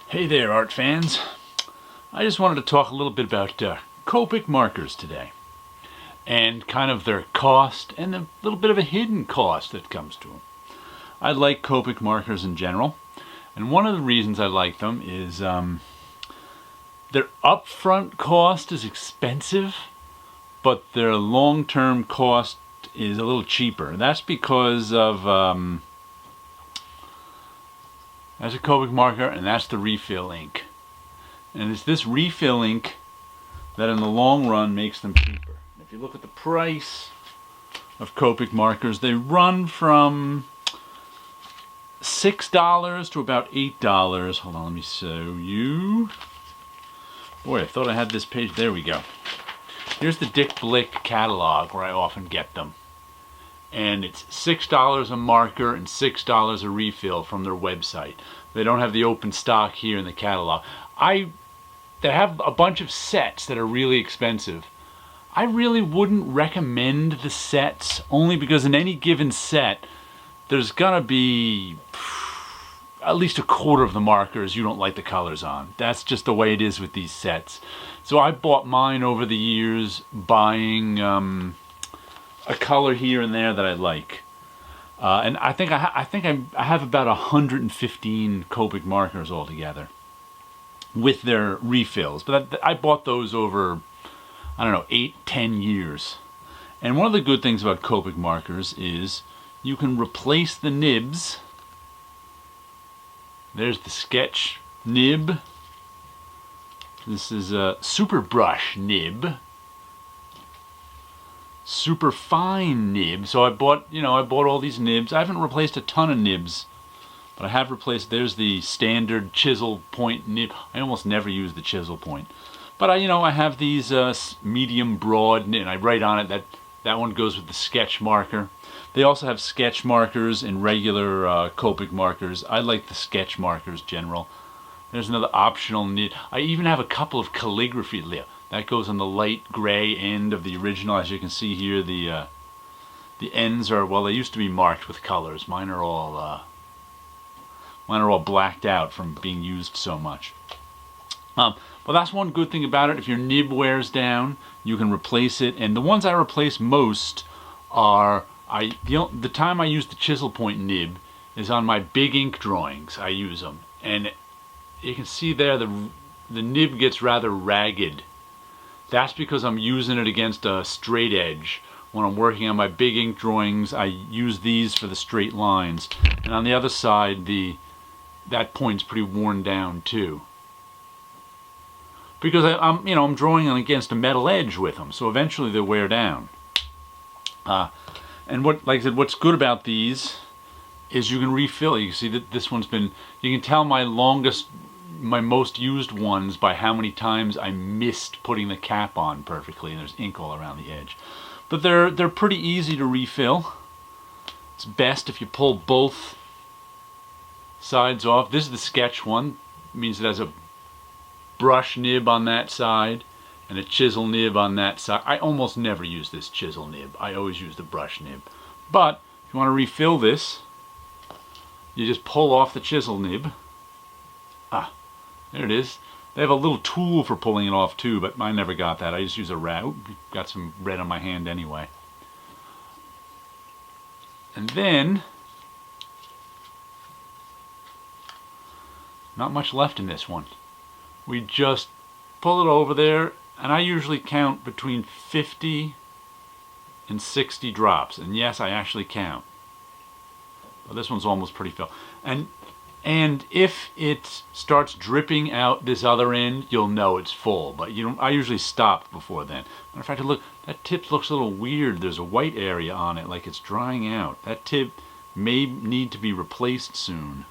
Hey there, art fans. I just wanted to talk a little bit about Copic markers today and kind of their cost and a little bit of a hidden cost that comes to them. I like Copic markers in general, and one of the reasons I like them is their upfront cost is expensive, but their long-term cost is a little cheaper. That's because of that's a Copic marker, and that's the refill ink. And it's this refill ink that in the long run makes them cheaper. If you look at the price of Copic markers, they run from $6 to about $8. Hold on, let me show you. Boy, I thought I had this page. There we go. Here's the Dick Blick catalog where I often get them. And it's $6 a marker and $6 a refill from their website. They don't have the open stock here in the catalog. They have a bunch of sets that are really expensive. I really wouldn't recommend the sets, only because in any given set there's gonna be at least a quarter of the markers you don't like the colors on. That's just the way it is with these sets. So I bought mine over the years buying a color here and there that I like, and I think I have about 115 Copic markers altogether with their refills. But I bought those over, I don't know, 8-10 years. And one of the good things about Copic markers is you can replace the nibs. There's the sketch nib. This is a super brush nib. Super fine nib. So I bought all these nibs. I haven't replaced a ton of nibs, but I have replaced. There's the standard chisel point nib. I almost never use the chisel point, but I have these medium broad, and I write on it that one goes with the sketch marker. They also have sketch markers and regular Copic markers. I like the sketch markers general. There's another optional nib. I even have a couple of calligraphy. That goes on the light gray end of the original. As you can see here, the ends are, well, they used to be marked with colors. Mine are all blacked out from being used so much. Well, that's one good thing about it. If your nib wears down, you can replace it. And the ones I replace most are the time I use the chisel point nib is on my big ink drawings. I use them, and you can see there the nib gets rather ragged. That's because I'm using it against a straight edge. When I'm working on my big ink drawings, I use these for the straight lines. And on the other side, that point's pretty worn down too. Because I'm drawing against a metal edge with them, so eventually they wear down. And like I said, what's good about these is you can refill. You can see that this one's been. You can tell my most used ones by how many times I missed putting the cap on perfectly, and there's ink all around the edge. But they're pretty easy to refill. It's best if you pull both sides off. This is the sketch one. It means it has a brush nib on that side and a chisel nib on that side. I almost never use this chisel nib. I always use the brush nib. But if you want to refill this, you just pull off the chisel nib. There it is. They have a little tool for pulling it off too, but I never got that. I just use a rag. Got some red on my hand anyway. And then, not much left in this one. We just pull it over there, and I usually count between 50 and 60 drops. And yes, I actually count. But this one's almost pretty full. And if it starts dripping out this other end, you'll know it's full. But I usually stop before then. Matter of fact, look, that tip looks a little weird. There's a white area on it, like it's drying out. That tip may need to be replaced soon,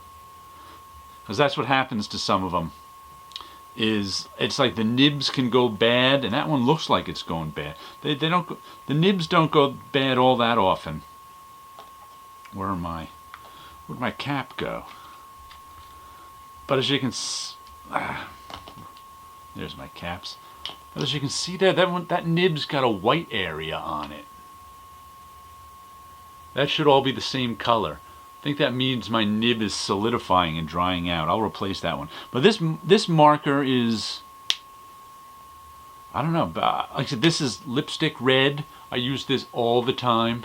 because that's what happens to some of them. It's like the nibs can go bad, and that one looks like it's going bad. They don't. The nibs don't go bad all that often. Where'd my cap go? But as you can there's my caps. But as you can see there, that nib's got a white area on it. That should all be the same color. think that means my nib is solidifying and drying out. I'll replace that one. But this marker is, I don't know, like I said, this is lipstick red. I use this all the time.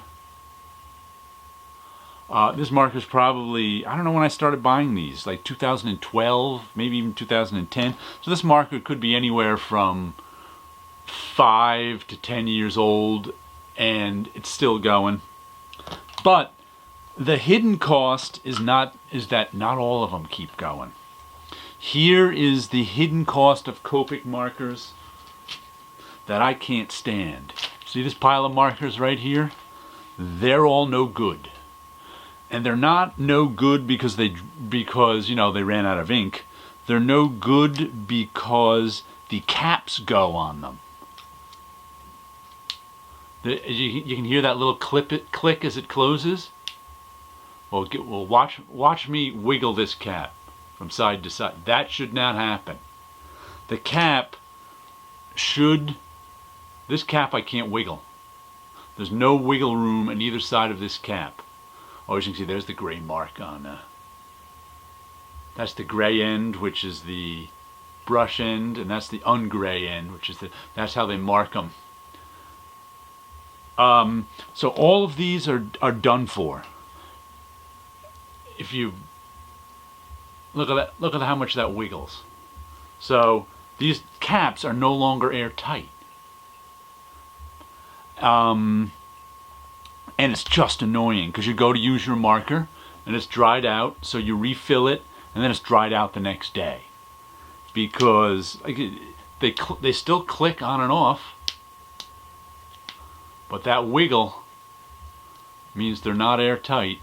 This marker is probably, I don't know when I started buying these, like 2012, maybe even 2010. So this marker could be anywhere from 5 to 10 years old, and it's still going. But the hidden cost is that not all of them keep going. Here is the hidden cost of Copic markers that I can't stand. See this pile of markers right here? They're all no good. And they're not no good because you know they ran out of ink. They're no good because the caps go on them. You can hear that little click as it closes. Well, watch me wiggle this cap from side to side. That should not happen. The cap should. This cap I can't wiggle. There's no wiggle room on either side of this cap. Oh, as you can see, there's the gray mark on. That's the gray end, which is the brush end, and that's the ungray end, which is that's how they mark them. So all of these are done for. If you look at how much that wiggles. So these caps are no longer airtight. And it's just annoying because you go to use your marker and it's dried out, so you refill it and then it's dried out the next day because they still click on and off, but that wiggle means they're not airtight.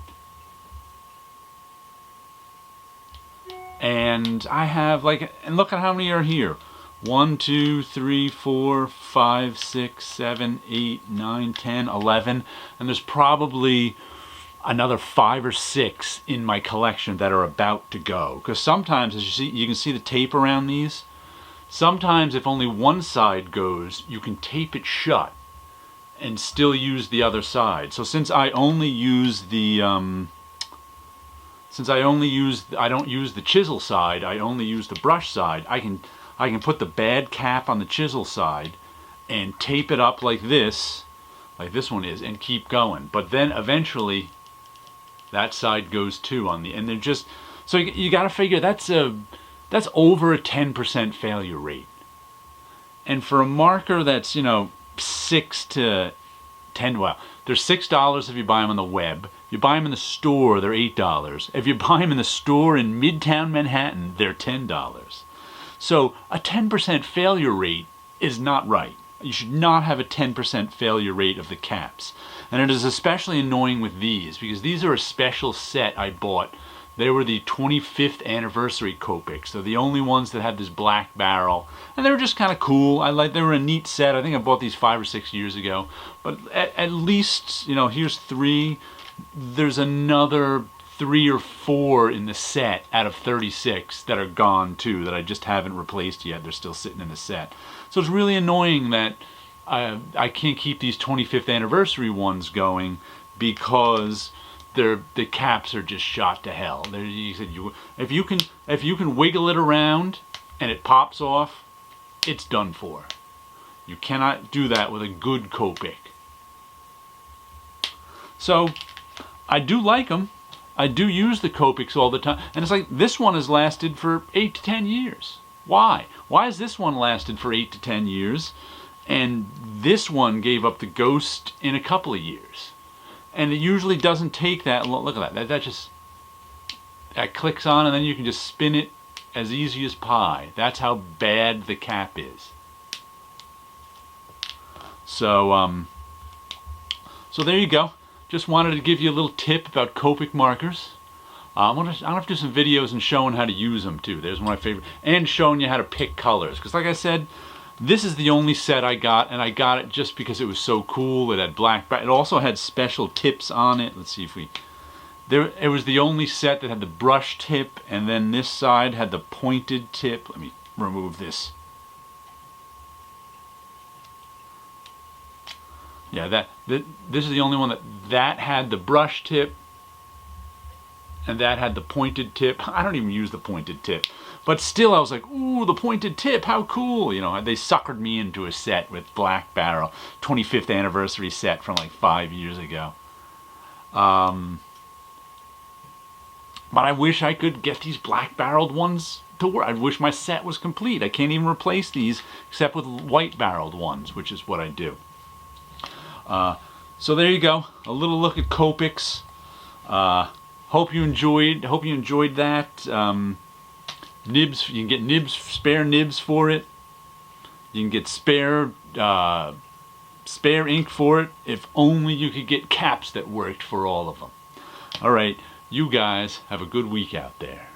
And I have and look at how many are here. 1, 2, 3, 4, 5, 6, 7, 8, 9, 10, 11, and there's probably another 5 or 6 in my collection that are about to go. Because sometimes, as you see, you can see the tape around these. Sometimes, if only one side goes, you can tape it shut and still use the other side. So since I only use the I don't use the chisel side, I only use the brush side, I can put the bad cap on the chisel side and tape it up like this one is, and keep going. But then eventually that side goes too on the, and they're just, so you got to figure that's over a 10% failure rate. And for a marker that's, you know, 6 to 10, well, they're $6 if you buy them on the web. If you buy them in the store, they're $8. If you buy them in the store in Midtown Manhattan, they're $10. So a 10% failure rate is not right. You should not have a 10% failure rate of the caps. And it is especially annoying with these because these are a special set I bought. They were the 25th anniversary Copics. They're the only ones that had this black barrel. And they were just kind of cool. They were a neat set. I think I bought these 5 or 6 years ago. But at least, you know, here's 3. There's another 3 or 4 in the set out of 36 that are gone too, that I just haven't replaced yet. They're still sitting in the set. So it's really annoying that I can't keep these 25th anniversary ones going because the caps are just shot to hell. If you can wiggle it around and it pops off, it's done for. You cannot do that with a good Copic. So I do like them. I do use the Copics all the time. And it's like this one has lasted for 8 to 10 years. Why? Why has this one lasted for 8 to 10 years? And this one gave up the ghost in a couple of years. And it usually doesn't take that long. Look at that. That clicks on and then you can just spin it as easy as pie. That's how bad the cap is. So, so there you go. Just wanted to give you a little tip about Copic markers. I'm gonna have to do some videos and showing how to use them too. There's one of my favorite, and showing you how to pick colors. Because like I said, this is the only set I got, and I got it just because it was so cool. It had black, it also had special tips on it. Let's see if we, it was the only set that had the brush tip, and then this side had the pointed tip. Let me remove this. Yeah, this is the only one that had the brush tip and that had the pointed tip. I don't even use the pointed tip, but still I was like, ooh, the pointed tip, how cool. You know, they suckered me into a set with Black Barrel, 25th anniversary set from like 5 years ago. But I wish I could get these black-barreled ones to work. I wish my set was complete. I can't even replace these except with white-barreled ones, which is what I do. So there you go. A little look at Copics. Hope you enjoyed that. Nibs, you can get nibs, spare nibs for it. You can get spare ink for it. If only you could get caps that worked for all of them. All right. You guys have a good week out there.